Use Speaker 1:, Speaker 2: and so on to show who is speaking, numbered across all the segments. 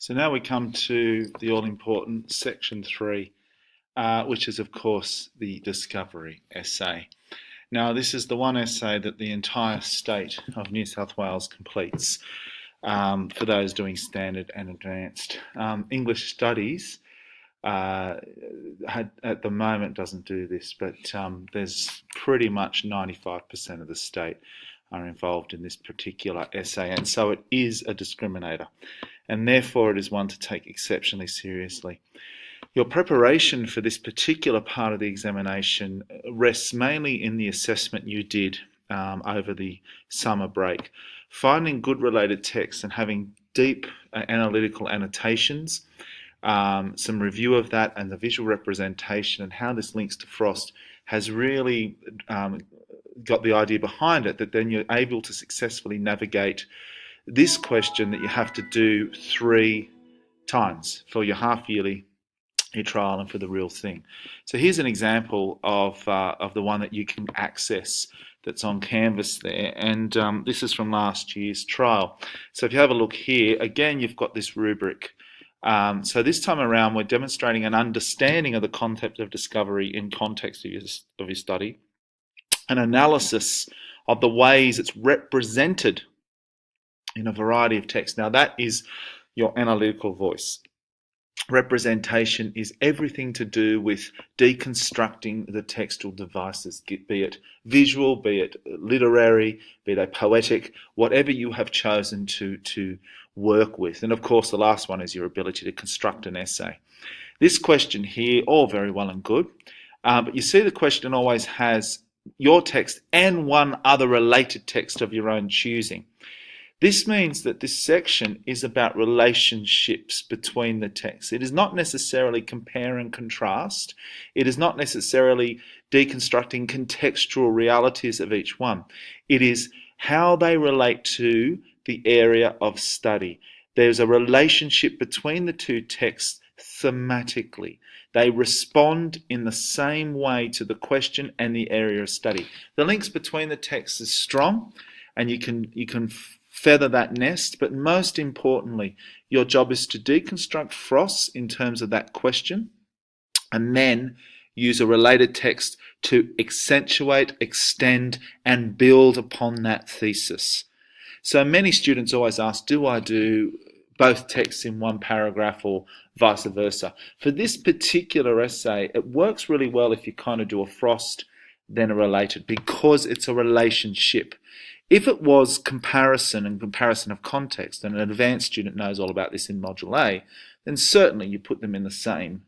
Speaker 1: So now we come to the all-important section 3, which is of course the discovery essay. Now this is the one essay that the entire state of New South Wales completes for those doing standard and advanced. English studies at the moment doesn't do this, but there's pretty much 95% of the state are involved in this particular essay, and so it is a discriminator, and therefore it is one to take exceptionally seriously. Your preparation for this particular part of the examination rests mainly in the assessment you did over the summer break. Finding good related text and having deep analytical annotations, some review of that and the visual representation and how this links to Frost has really got the idea behind it that then you're able to successfully navigate this question that you have to do 3 times for your half-yearly, your trial, and for the real thing. So here's an example of the one that you can access that's on Canvas there, and this is from last year's trial. So if you have a look here, again you've got this rubric. So this time around we're demonstrating an understanding of the concept of discovery in context of your study, an analysis of the ways it's represented in a variety of texts. Now that is your analytical voice. Representation is everything to do with deconstructing the textual devices, be it visual, be it literary, be they poetic, whatever you have chosen to work with. And of course the last one is your ability to construct an essay. This question here, all very well and good, but you see the question always has your text and one other related text of your own choosing. This means that this section is about relationships between the texts. It is not necessarily compare and contrast. It is not necessarily deconstructing contextual realities of each one. It is how they relate to the area of study. There's a relationship between the two texts thematically. They respond in the same way to the question and the area of study. The links between the texts is strong, and you can feather that nest, but most importantly, your job is to deconstruct Frost in terms of that question, and then use a related text to accentuate, extend, and build upon that thesis. So many students always ask, do I do both texts in one paragraph or vice versa? For this particular essay, it works really well if you kind of do a Frost, then a related, because it's a relationship. If it was comparison and comparison of context, and an advanced student knows all about this in Module A, then certainly you put them in the same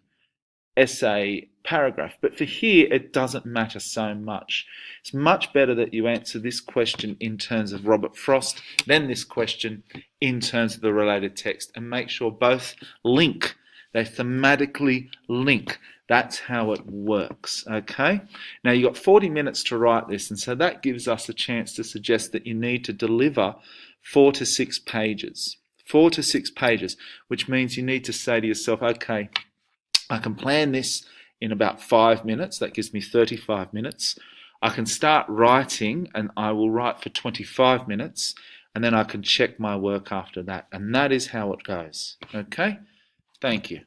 Speaker 1: essay paragraph. But for here, it doesn't matter so much. It's much better that you answer this question in terms of Robert Frost, then this question in terms of the related text, and make sure both link. They thematically link. That's how it works, okay? Now you've got 40 minutes to write this, and so that gives us a chance to suggest that you need to deliver 4 to 6 pages. 4 to 6 pages, which means you need to say to yourself, okay, I can plan this in about 5 minutes. That gives me 35 minutes. I can start writing, and I will write for 25 minutes, and then I can check my work after that. And that is how it goes, okay? Thank you.